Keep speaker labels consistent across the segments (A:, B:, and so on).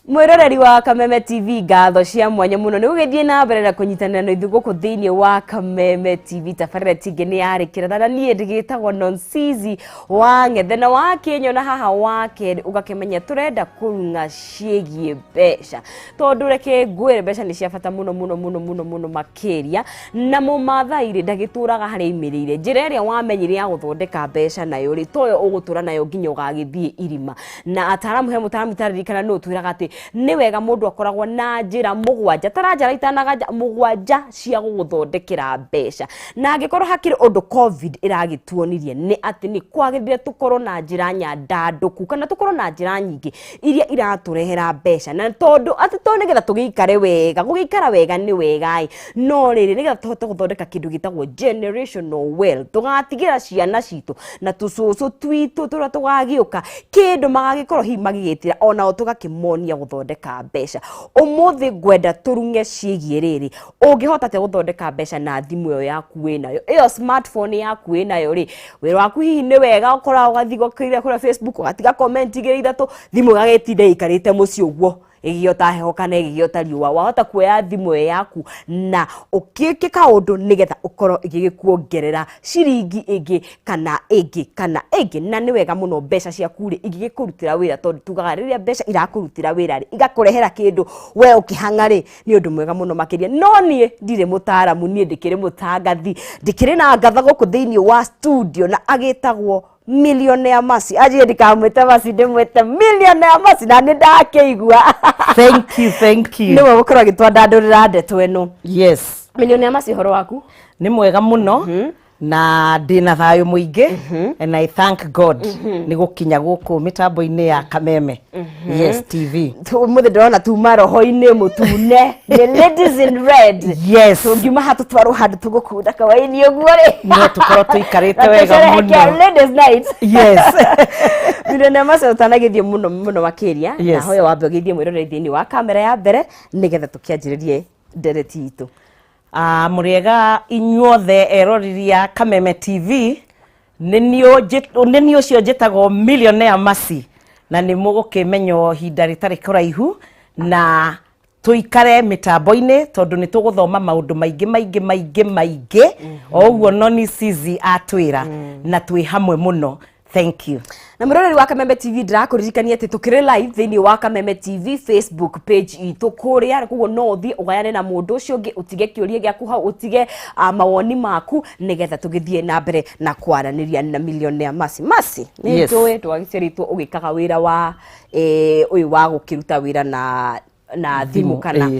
A: Mwiroreri wa Kameme TV gatho cia mwanya muno ni ugithie na mbere na kunyitanira na ithuĩ gũkũ thĩinĩ wa Kameme TV tabarĩra tingĩ nĩ yarĩkĩra na niĩ ndigĩtagwo Nonsizi wa Ng'ethe na wa Kenya na haha wa kerĩ ũgakĩmenya tũrenda kũrung'a ciĩgiĩ mbeca tondũ reke ngwĩre mbeca nĩ cia bata mũno makĩria na mũmathai rĩ ndagĩtũraga harĩ imĩrĩire njĩra ĩrĩa wamenyire ya gũthondeka mbeca nayo rĩ toyo ũgũtũra nayo nginya ũgagĩthiĩ irima na ataramu he mũtaramu taririkana no twĩraga atĩ ni wega mundu akoragwo na njira mugwanja taranja itanaga mugwanja cia gũgũthondekera mbeca na angikorwo hakiri undu covid iragituonirie ni ati ni kwagithire tukorwo na njira nyandanduku kana tukorwo na njira nyingi iria iraturehera mbeca na tondu ati to nigetha tugikare wega gugikara wega ni wega no riri nigetha tuhote guthondeka kindu gitagwo generational wealth tugatigira ciana citu na tucucu twitu turia tugagiuka kindu magagikorwo hi magigitira ona tugakimonia guthondeka mbeca umuthi gwenda turunge ciĩgiĩ rĩrĩ ũngĩhota te guthondeka mbeca na thimũ ĩyo yaku wĩnayo ĩyo smartphone yaku wĩnayo rĩ wĩra waku hihi nĩ wega ũkoragwo ũgathiĩ kũrĩa Facebook ũgatiga comment igĩrĩ ithatũ thimũ ĩgagĩtinda ĩikarĩte mũciĩ ũguo ĩgĩota heho kana ĩgĩota riũa wahota kuoya thimũ yaku na ũkĩke kaũndũ nigetha ũkorwo igĩkuongerera ciringi ĩngĩ kana ĩngĩ na nĩ wega mũno mbeca ciaku rĩ igĩkũrutĩra wĩra tondũ tugaga rĩrĩa mbeca irakũrutĩra wĩra rĩ igakũrehera kĩndũ we ũkĩhanga rĩ nĩ ũndũ mwega mũno makĩria no niĩ ndirĩ mũtaaramu niĩ ndĩkĩrĩ mũtangathi ndĩkĩrĩ na ngatha gũkũ thĩinĩ wa studio na agĩtagwo Millionaire Mercy aje ndikamwete Mercy ndimwete Millionaire Mercy na nindakĩigua
B: thank you
A: niwe gũkorwo gĩtwandandũrĩra ndeto ĩno
B: yes
A: Millionaire Mercy horo waku
B: nĩ mwega mũno na ndina thayũ mũingĩ and I thank God nĩ gũkinya gũkũ mitambo-inĩ ya Kameme yes TV
A: mũthĩ ndĩrona tuma roho-inĩ mũtune the ladies in red
B: yes
A: tũngiuma ha tũtwarwo handũ tũgũkunda kawaini ũguo rĩ
B: no tũkorwo tũikarĩte wega mũno
A: ladies night
B: yes
A: Millionaire Mercy ũtanagĩthiĩ mũno makĩria na hoya wambe ũgĩthiĩ mwĩroreri thĩinĩ wa kamera ya mbere nigetha tũkĩanjĩrĩrie ndereti itũ muriega inyuothe eroriria Kameme TV nĩ cio njĩtagwo Millionaire Mercy na nĩ mũgũkĩmenyo hinda rĩtarĩ kũraihu na tuikare mitambo-inĩ tondu nĩ tũgũthoma maũndũ maingĩ o ũguo Nonsizi atwĩra na twĩ hamwe mũno thank you na mwĩroreri wa Kameme TV ndirakũririkania atĩ tũkĩrĩ live thĩinĩ wa Kameme TV Facebook page itũ kũrĩa koguo no ũthiĩ ũgayane na mũndũ ũcio ũngĩ ũtige kĩũria gĩaku hau ũtige mawoni maku nigetha tũgĩthiĩ na mbere na kwaranĩria na Millionaire Mercy nĩ njũĩ twagĩciarĩtwo ũgĩkaga wĩra wa ũyũ wa gũkĩruta wĩra na thimũ kana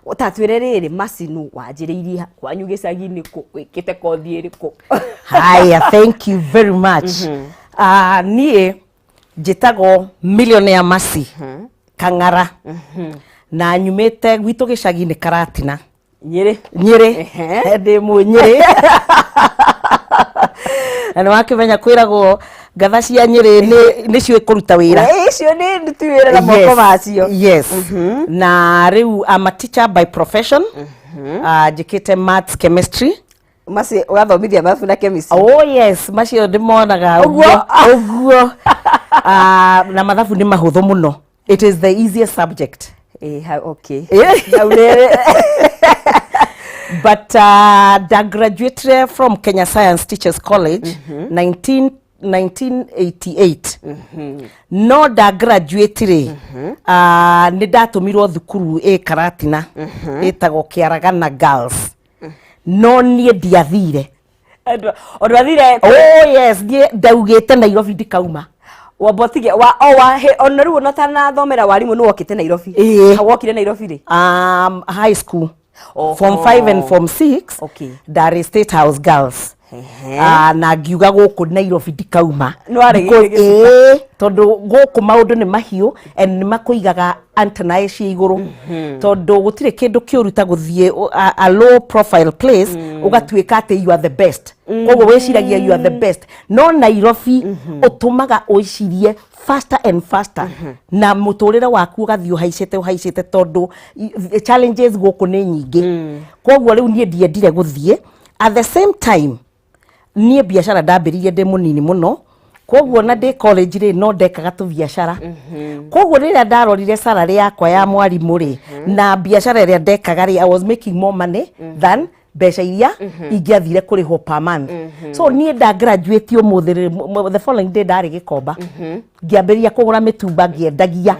A: utatwire rĩrĩ Mercy nũ wanjĩrĩirie kwanyu gĩcagi-inĩ kũ wĩkĩte kothi ĩrĩkũ
B: haya thank you very much niĩ njĩtagwo Millionaire Mercy Kang'ara na nyumĩte gwitũ gĩcagi-inĩ Karatina
A: Nyĩrĩ
B: ndĩ Nyĩrĩ na nĩ wakĩmenya kwĩragwo ngatha cia Nyĩrĩ nĩ ciũĩ kũruta wĩra
A: icio nĩ nduti wĩra na moko macio
B: yes na rĩu I'm a teacher by profession njĩkĩte maths chemistry
A: Mercy ugathomithia math na chemistry
B: oh yes macio ndimonaga ũguo na mathabu nĩ mahũthũ mũno it is the easiest subject
A: okay
B: but I graduated from Kenya Science Teachers College 1988 no da graduate rĩ nĩ ndatũmirwo thukuru Karatina ĩtagwo Kĩaragana Girls no niĩ ndiathire
A: Ondo athire
B: oh yes ndaugĩte Nairobi ndikauma
A: wabotige ona rĩu ona tanathomera warimũ nĩ wokĩte Nairobi wokire Nairobi rĩ
B: high school form 5 and form 6
A: okay
B: Dar State House Girls na ngiuga gũkũ Nairobi ndikauma tondũ gũkũ maũndũ nĩ mahiũ and nĩ makũigaga antena cia igũrũ tondũ gũtirĩ kĩndũ kĩũru ta gũthiĩ a low profile place ũgatuĩka atĩ you are the best koguo wĩciragia you are the best no Nairobi ũtũmaga ũicirie faster and faster na mũtũrĩre waku ũgathiĩ ũhaicĩte tondũ challenges gũkũ nĩ nyingĩ koguo rĩu niĩ ndiendire gũthiĩ at the same time nie biashara ndambiririe ndi munini muno koguo na ndi college ri no ndekaga tu biashara koguo rira ndarorire salary yakwa ya mwarimu ri na biashara ria ndekaga ri I was making more money than mbeca iria ingiathire kuriho per month so nie nda graduate umuthi the following day ndari Gikomba ngiambiria kugura mitumba ngiendagia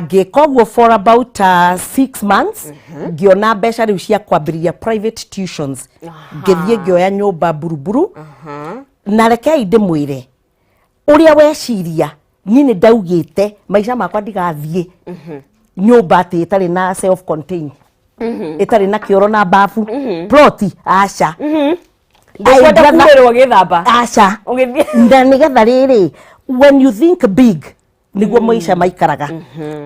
B: ngikoguo for about 6 months ngiona mbeca riu cia kwambiriria private tuitions ngithie ngioya nyumba buruburu na rekei ndimwire uria weciria ni ndaugite maica makwa ndigathie nyumba ati itari na self contained itari na kioro na bafu ploti acha
A: ndkwenda kurerwo githamba
B: acha nda nigetha riri when you think big niguo maica maikaraga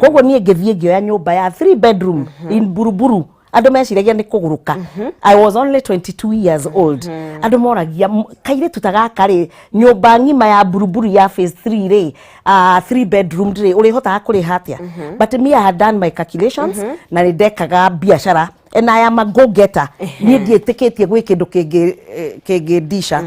B: koguo nie ngithie ngioya nyumba ya 3 bedroom in buruburu andu meciragia ni kuguruka I was only 22 years old andu moragia kaire tutagaka ri nyumba ngima ya buruburu ya phase 3 ri 3 bedroom ri uri hota kuri hatia but me I had done my calculations na ni ndekaga biashara and I am a go getter ni ndietikitie gwi kindu kingi disha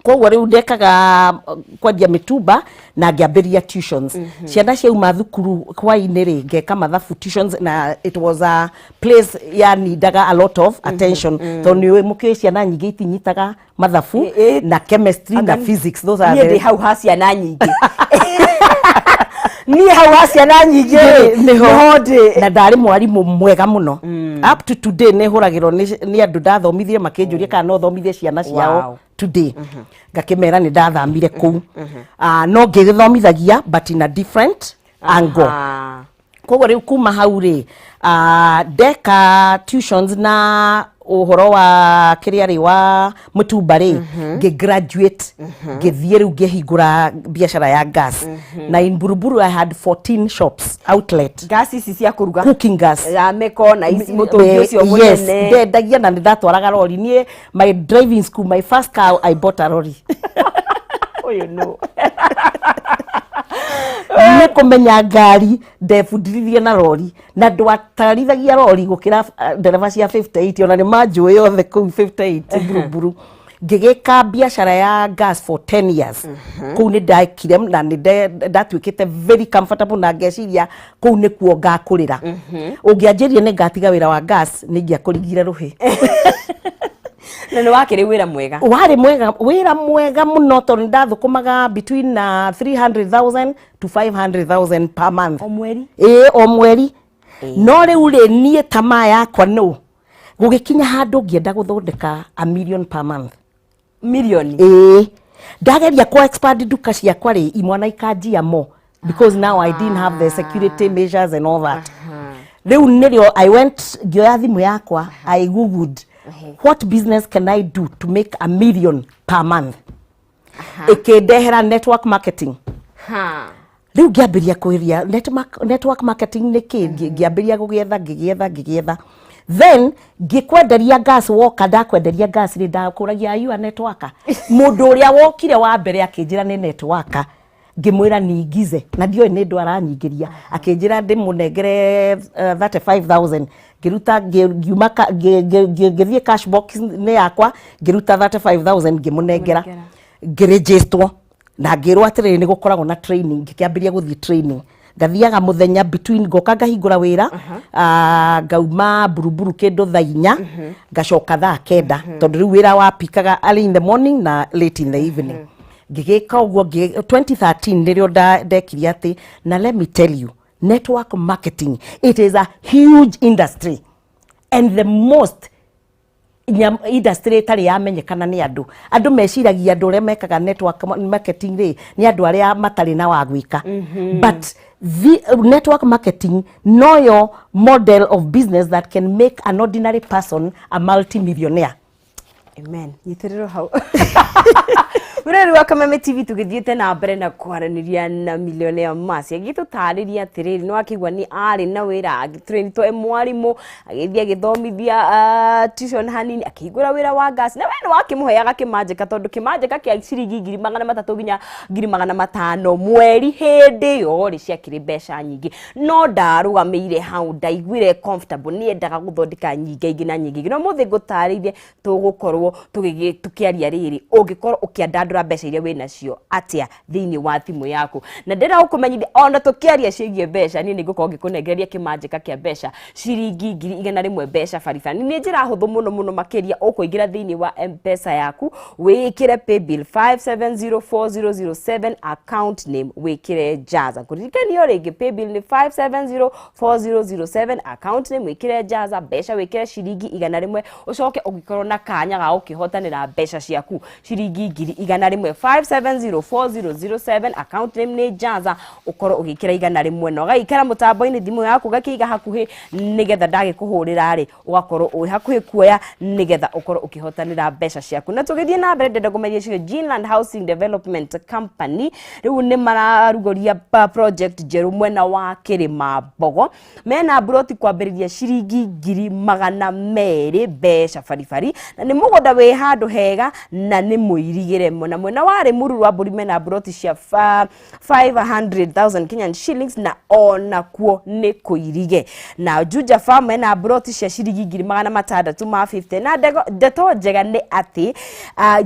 B: koguo riu ndekaga kwendia mitumba na ngiambiria tuitions ciana ciauma thukuru kwa-ini ri ngeka mathabu tuitions na it was a place ya needaga a lot of attention to ni mukio ciana nyingi itinyitaga mathabu na chemistry na physics those are
A: the hau ha ciana nyingi ni hau ha ciana nyingi niho ndi
B: na ndari mwarimu mwega muno up to today ne huragiro ni andu ndathomithie makinjuria kana no thomithie ciana ciao today ngakimera ni ndathamire ku no ngigithomithagia but in a different angle koguo riu kuma hau ri ndeka tuitions na uhoro wa kiria ri wa mutumba ri graduate ngithie riu ngihingura biashara ya gas na in Buruburu I had 14 shops outlet
A: gas ici cia kuruga
B: cooking gas
A: ya meko na ici mutungi ucio munene
B: ndendagia na ndatwaraga lori nie my driving school my first car I bought a lorry
A: you know
B: ni kumenya ngari ndebundithie na lori na ndwatarithagia lori gukira ndereva cia 58 ona ni manjui yothe kuu 58 Buruburu ngigika biashara ya gas for 10 years kuu ni ndakire na ni ndatwikite very comfortable na ngeciria kuu ni kuo ngakurira ungianjirie ni ngatiga wira wa gas ni ngiakurigire ruhi
A: na ni wakiri wira mwega
B: wari mwega wira mwega muno to ndathukumaga between 300,000 to 500,000 per month
A: o mweri
B: o mweri no riu ri nie tamaa yakwa no gugikinya handu ngienda guthondeka a million per month
A: million
B: ndageria ko expand duka ciakwa ri imwana ikanjia mo because now I didn't have the security measures and all that riu nirio I went ngioya thimu yakwa I googled what business can I do to make a million per month ikindehera network marketing riu ngiambiria kwiria network marketing ni ki ngiambiria gugietha then ngikwenderia gas woka ndakwenderia gas ri ndakuragia ayu a networker mundu uria wokire wa mbere akinjira ni networker ngimwira ningize na ndio ni ndu aranyingiria akinjira ndimunengere 35,000 ngiruta ngiuma ngithie cash box ni yakwa ngiruta 35,000 ngimunengera ngiregister na ngirwa atiri ni gukoragwo na training ngikiambiria guthie training ngathiaga muthenya between ngoka ngahingura wira ngauma Buruburu kindu thaa 4 ngacoka thaa 9 tondu riu wira wapikaga early in the morning na late in the evening ngigika uguo 2013 nirio ndekiria ati na let me tell you network marketing it is a huge industry and the most industry tari yamenyekana ni andu meciragia andu re mekaga network marketing ri ni andu aria matari na wa gwika but the network marketing know your model of business that can make an ordinary person a multi-millionaire.
A: Amen. Yitiriro hau. Mureri wa Kameme TV tugithiete na mbere na kwaraniria na Millionaire Mercy agitutariria atiriri no akigwa ni ari na wira agitrain to mwarimu agithia githomithia tuition hanini akigura wira wa gas na wena wakimuheaga kimanjika tondu kimanjika kia ciringi 300 nginya 500 mweri hindi yori ciakiri mbeca nyingi no ndarugameire hau ndaiguire comfortable ni endaga guthondeka nyingi ingi na nyingi no muthi ngutaririe tugukorwo tukiaria riri ungikorwo ukiandandura mbeca iria wina cio atia thiini wa thimu yaku na ndira ukumenyithia ona tukiaria ciigie mbeca ni ngukorwo ngikunengereria kimanjika kia mbeca ciringi 100 mbeca baribari ni njira huthu muno makiria ukuingira thiini wa M-Pesa yaku wikire paybill 570407 account name wikire Jaza kuririkania ringi paybill ni 570407 account name wikire Jaza mbeca wikire ciringi 100 ucoke ugikorwo na kanya ga ukihotanira mbeca ciaku ciringi 100 570407 account name ni Jaza ukorwo ugikira 100 no gaikara mutambo-ini thimu yaku gakiiga hakuhi nigetha ndagikuhurira ri ugakorwo ui hakuhi kuoya nigetha ukorwo ukihotanira mbeca ciaku na tugithie na mbere ndenda kumeria cio Greenland Housing Development Company riu ni mararugoria project jeru mwena wa Kirima Mbogo mena broti kwambiriria ciringi 200,000 mbeca baribari na ni mugunda wi handu hega na ni muirigire na mwena wa Rimuru wa Mburi mena broti cia 500,000 Kenyan shillings na ona kuo ni kuirige na Juja Farm mena broti cia ciringi 650 na ndeto njega ni ati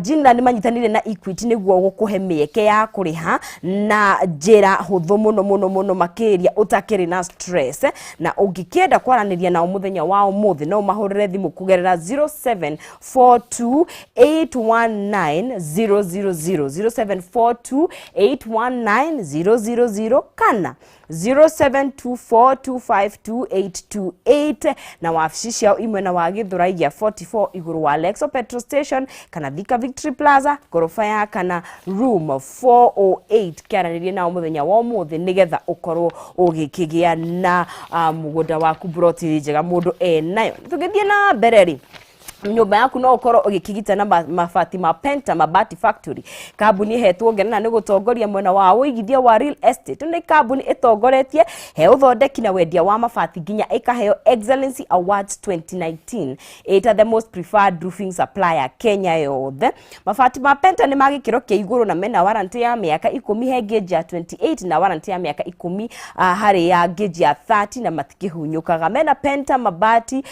A: Jinda ni manyitanire na Equity niguo gukuhe mieke ya kuriha na njira huthu muno makiria utakiri na stress na ungikienda kwaraniria na umuthenya wa umuthi no mahurire thimu kugerera 0742819000 kana 0724252828 na wabici ciao imwe na wa Githuraiya 44 iguru wa Lexo Petrol Station kana Thika Victory Plaza gorofa ya kana room 408 kiaranirie na umuthenya wa umuthi nigetha ukorwo ugikigia na mugunda waku broti njega mundu nayo tugithie na bereri nyumba yaku no ukorwo ugikigita na mabati ma Penta Mabati Factory kambuni hetwo ngerana ni gutongoria mwena wa uigithia wa real estate ni kambuni itongoretie he uthondeki na wendia wa mabati nginya ikaheo Excellency Awards 2019 ita the most preferred roofing supplier Kenya yothe mabati ma Penta ni magikiro kia iguru na mena warranty ya miaka 10 he gauge ya 28 na warranty ya miaka 10 hari ya gauge ya 30 na matikihunyukaga mena Penta mabati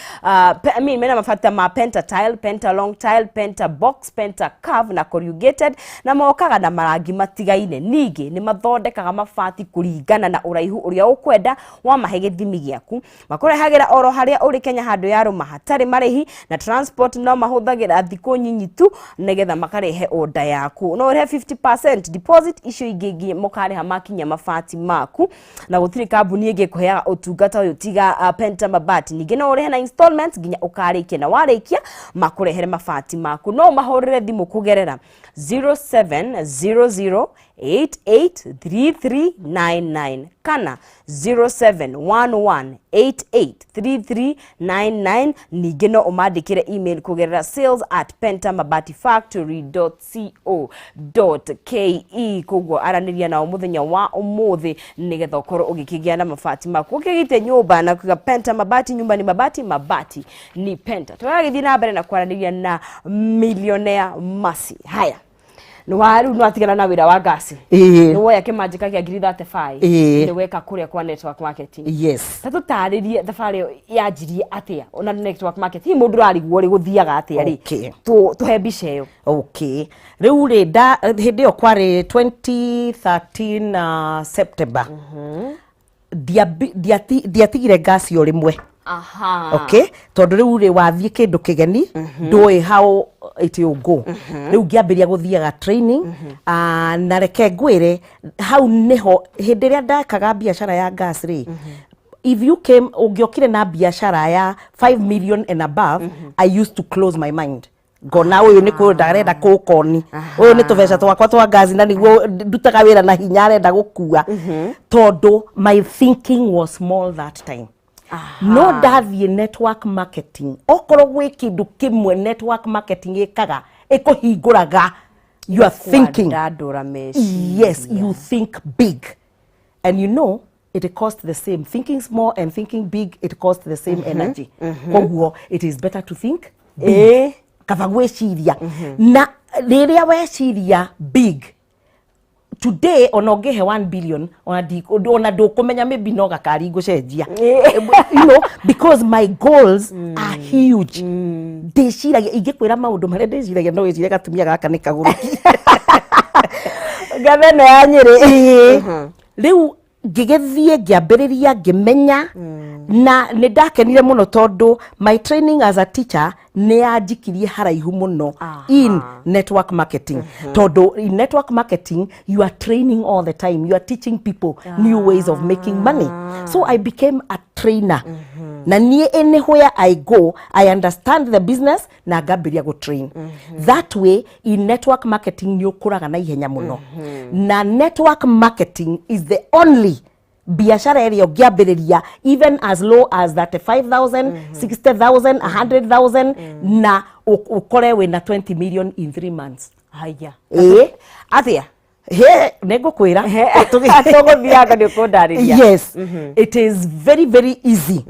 A: mena mabati ma Penta tile, Penta long tile, Penta box, Penta curve na corrugated na mokaga na marangi matigaine ningi ni mathondekaga mabati kuringana na uraihu uria ukwenda wa mahe githimi giaku makurehagira oro haria uri Kenya handu ya ruma hatari marihi na transport no mahuthagira thiko nyinyi tu nigetha makarehe order yaku no ure 50% deposit icio ingi mukareha makinya mabati maku na gutiri kambuni ingi kuheaga utungata uyu tiga Penta mabati ningi no ure na installments nginya ukarikia na warikia makurehere mabati maku no mahurire thimu kugerera 0700883399 kana 0711883399 ningi no umandikire email kugerera sales@pentaMabatiFactory.co.ke kugwo araniria na umuthenya wa umuthi nigetha ukorwo ugikigia na mabati maku ukigite nyumba na kuga Penta Mabati nyumba ni mabati ni Penta twagithie na mbere na kwaraniria na Millionaire Mercy haya no waru no atigana na wira wa gasi no woya kimanjika kia 35 ni weka kuria kwa network marketing
B: yes
A: tatu taririe thabari yanjirie atia ona network marketing mundu ariguo ri guthiaga atia ri tuhe mbica iyo
B: riu ri nda hindi yo kwari 2013 September diatigire gasi yo rimwe tondu riu ri wathie kindu kigeni ndui how it will go riu ngiambiria guthiaga training na reke ngwire hau niho hindi ria ndakaga biashara ya gas ri if you came ungiokire na biashara ya 5 million and above I used to close my mind ngona uyu ni ku ndarenda kukoni uyu ni tubeca twakwa twa gas na niguo ndutaga wira na hinya arenda gukua tondu my thinking was small that time no ndathie network marketing okorwo gwi kindu kimwe network marketing ikaga ikuhinguraga You are thinking.
A: Yes,
B: you think big. And you know, it costs the same. Thinking small and thinking big, it costs the same energy. It is better to think big. Kaba gweciria. Na riria weciria big. Today onogehe 1 billion ona ndukumenya maybe no gakari ngucenjia. You know, because my goals are huge. Ndiciragia ingikwira maundu maria ndiciragia no wicire gatumia gaka ni kaguruki.
A: Gavana ya Nyeri.
B: Riu ngigethie ngiambiriria ngimenya na ni ndakenire muno tondu my training as a teacher ne ajikirie haraihu muno in network marketing. Tondu in network marketing you are training all the time, you are teaching people new ways of making money. So I became a trainer. Na nie anywhere I go, I understand the business na ngabiria go train. That way in network marketing nyukuraga na ihenya muno. Na network marketing is the only biashara area ngiambiriria even as low as 35,000, 60,000, 100,000 na ukore wina 20 million in 3 months.
A: Haya.
B: Atia. Negukwira.
A: Atogothiaga ni kundariria.
B: Yes. It is very very easy.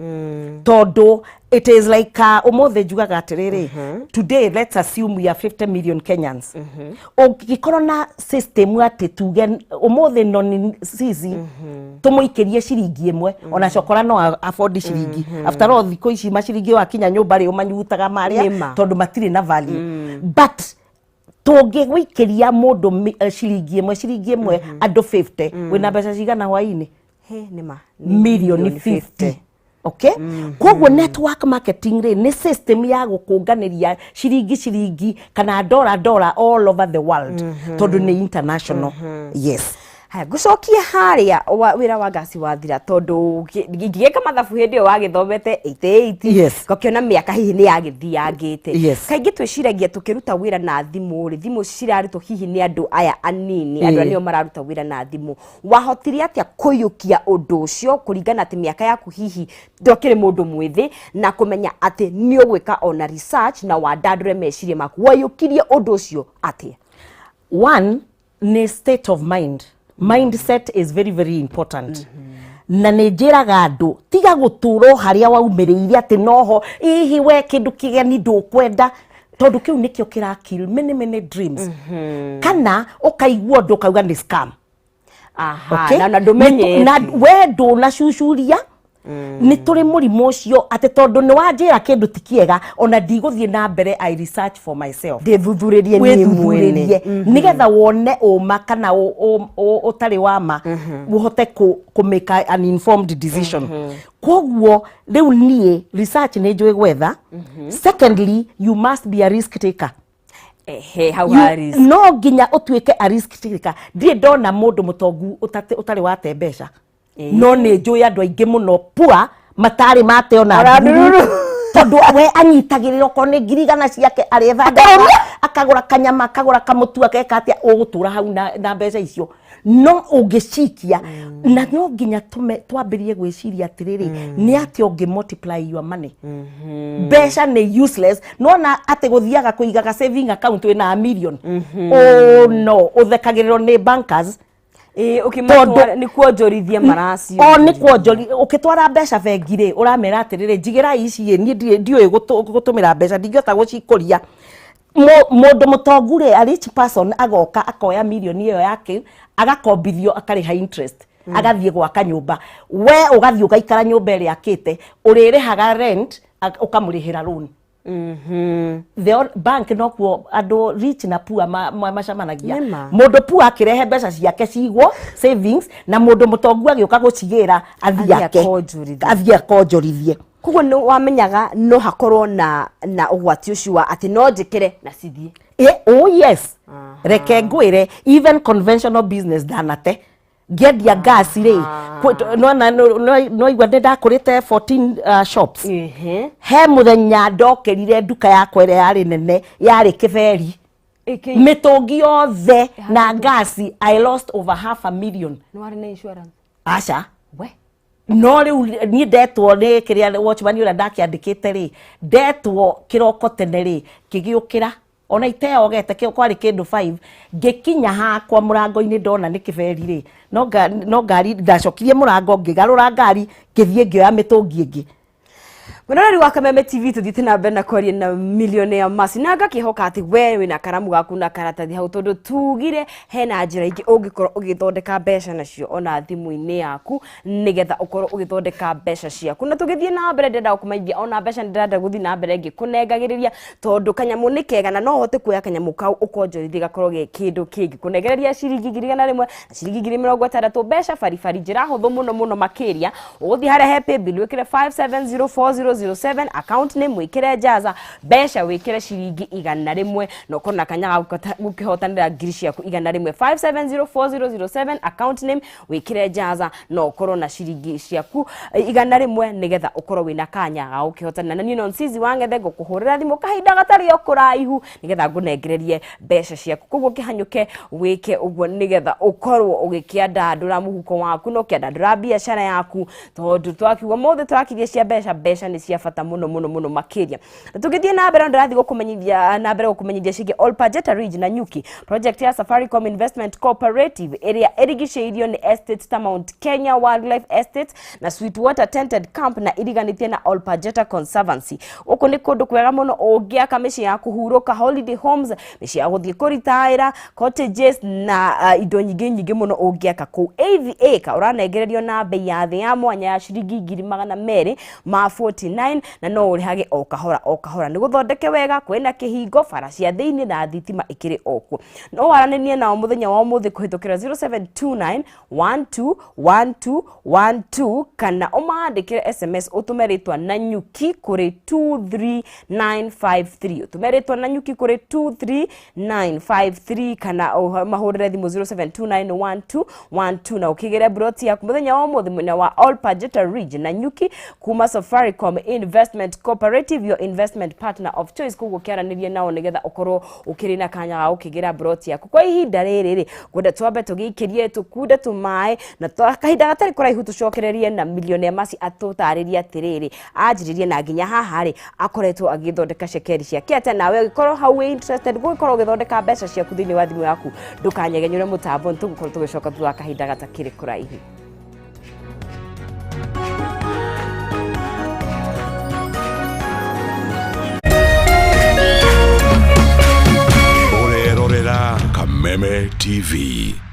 B: Todo it is like umothe njugaga atiriri. Today let's assume we are 50 million Kenyans. Ungikoro na system ati tuge umothe non sisi tumuikirie ciringi imwe ona cokora no afford ciringi. After all thiko ici maciringi wa kinya nyumba ri umanyutaga maria tondu matire na value. But toge gwikiria mundu ciringi imwe andu 50 wina mbeca cigana hwaini
A: nima
B: million 50. Okay? Kwoguo network marketing ni system ya gukunganiria ciringi kana dollar all over the world. Tondu ni international. Yes.
A: Haya gucokia haria wira wa gasi wathira tondu ngigeka mathabu hindi wa githomete 88 gokiona miaka hihi ni yagithiangite kaingi twiciragia tukiruta wira na thimu ciraritwo hihi ni andu aya anini andu anio mararuta wira na thimu wahotire atia kuyukia undu ucio kuringana ati miaka yaku hihi ndokire mundu mwithi na kumenya ati ni ugwika ona research na wadandure meciria maku wayukirie undu ucio atia?
B: One ni state of mind. Mindset is very very important. Na nejiraga andu tiga guturo haria waumiriire ati noho ihi we kindu kigeni ndukwenda tondu kiu nikio kira kill many dreams. Kana ukaigua ndu kauga ni scam.
A: Okay? Na ndumenye
B: na we ndu na cucuria ni turi murimu ucio ati tondu ni wanjira kindu tikiega ona ndiguthie na mbere I research for myself
A: ndithuthuririe ni mwene
B: nigetha wone uma kana utari wama uhote ku make an informed decision. Kwoguo riu nie research ni njui gwetha. Secondly, you must be a risk taker.
A: How are
B: no nginya utuike a risk taker. Ndire ndona mundu mutongu utari wate mbeca no ni njui andu aingi muno pua matari mate ona tondu we anyitagiriro ko ni ngirigana ciake aretha akagura kanyama akagura kamutu akeka atia ugutura hau na mbeca icio no ungicikia na no nginya twambirie gwiciria atiriri ni ati ungi multiply your money. Mbeca ni useless no na ati guthiaga kuigaga saving account wina million. Oh no uthekagiriro ni bankers.
A: Ukimatwara ni kuonjorithia maracio
B: ni kuonjori ukitwara mbeca bengi ri uramera atiriri njigira ici ni ndioi gutumira mbeca ndingihota gucikuria mundu mutongu ri a rich person agoka akoya million iyo yake agakombithio akariha interest agathie gwaka nyumba we ugathie ugaikara nyumba iri akite uririhaga rent ukamurihira loan. The bank no kuo ando rich na poor macamanagia. Mundu poor akirehe mbeca ciake cigwo savings na mundu mutongu agioka gucigira athie akonjorithie.
A: Koguo no wamenyaga no hakorwo na ugwati ucio wa ati no njikire na cithie.
B: Oh yes. Reke ngwire even conventional business danate gedia gas ri no igwa ndakurite 14 shops. He muthenya ndokerire nduka yakwa ire yari nene yari kiveri mitungi yothe na gas I lost over $500,000.
A: No wari na insurance
B: acha
A: we
B: no riu ni ndetwo ni kiria watchman ura ndakiandikite ri ndetwo kiroko tene ri kigiukira ona iteogete kä kwari kä ndå 5 ngäkinya hakwa må rango-inä ndona nä kä beri rä no ngari ndacokirie må rango ngä garå ra ngari ngä thiä ngä oya mä tå ngi ä ngä
A: Mweroreri wa Kameme TV tuthiite na mbere na kwaria na millionaire Mercy na ngakihoka ati we wina karamu gaku na karatathi hau tondu tugire hena njira ingi ungikorwo ugithondeka mbeca nacio ona thimu-ini yaku nigetha ukorwo ugithondeka mbeca ciaku na tugithie na mbere ndenda gukumenyithia ona mbeca ndenda guthii na mbere ngikunengagiriria tondu kanyamu ni kega na no hote kuoya kanyamu kau ukonjorithia gakorwo ge kindu kingi kunegereria ciringi 1,100 na ciringi 60 mbeca baribari njira huthu muno makiria uguthii haria he paybill wikire 570400 07 account name wikire jaza besha wikire ciringi 100 no kona kanya gukihotanira ngiri ciaku 100 57040007 account name wikire jaza no korwo na ciringi ciaku 100 nigetha ukorwo wina kanya ga gukihotanira na niĩ Nonsizi Wangethe ngukuhurira thimu kahinda gatari okuraihu nigetha ngunengererie besha ciaku koguo kihanyuke wike uguo nigetha ukorwo ugikiandandura muhuko waku no kiandandura biashara yaku tondu twakiuga mothe twakirie cia besha ni cia fata muno makiria tugithie na mbere ndirathi gukumenyithia na mbere gukumenyithia cige Olpajeta Ridge na Nyuki project ya Safaricom Investment Cooperative area erigiceirio ni estate ta Mount Kenya Wildlife Estate na Sweetwater Tented Camp na iriganitie na Olpajeta Conservancy uku ni kundu kwega muno ungiaka mici ya kuhuruka holiday homes mici ya guthie kuritaira cottages na indo nyingi muno ungiaka ku AVA ka uranengererio na bei ya thi ya mwanya ya ciringi 200 ma 49 na no urihage o kahora ni guthondeke wega kwena kihingo bara cia thiini na thitima ikiri okuo no waranenie nao muthenya wa umuthi kuhitukira 0729 121212 kana umandikire SMS utumeritwa na Nyuki kuri 23953 utumeritwa na Nyuki kuri 23953 kana mahurire thimu 07291212 na ukigere broti yaku muthenya wa umuthi mwena wa Olpajeta Ridge na Nyuki kuma Safaricom Investment Cooperative your investment partner of choice kugo kiaranirie nao nigetha ukorwo ukiri na kanya ga ukigera broti yaku kwa ihinda riri gwenda twambe tugikirie tukunde tumae na kahinda gatari kuraihu tucokererie na millionaire Mercy atutaririe atiriri anjiririe na nginya haha ri akoretwo agithondeka shekeri ciake ate nawe ugikorwo hau interested gukorwo ugithondeka mbeca ciaku thiini wa thimu yaku ndukanyegenyure mutambo tugukorwo tugicoka thutha kahinda gatakiri kuraihu
C: Kameme TV.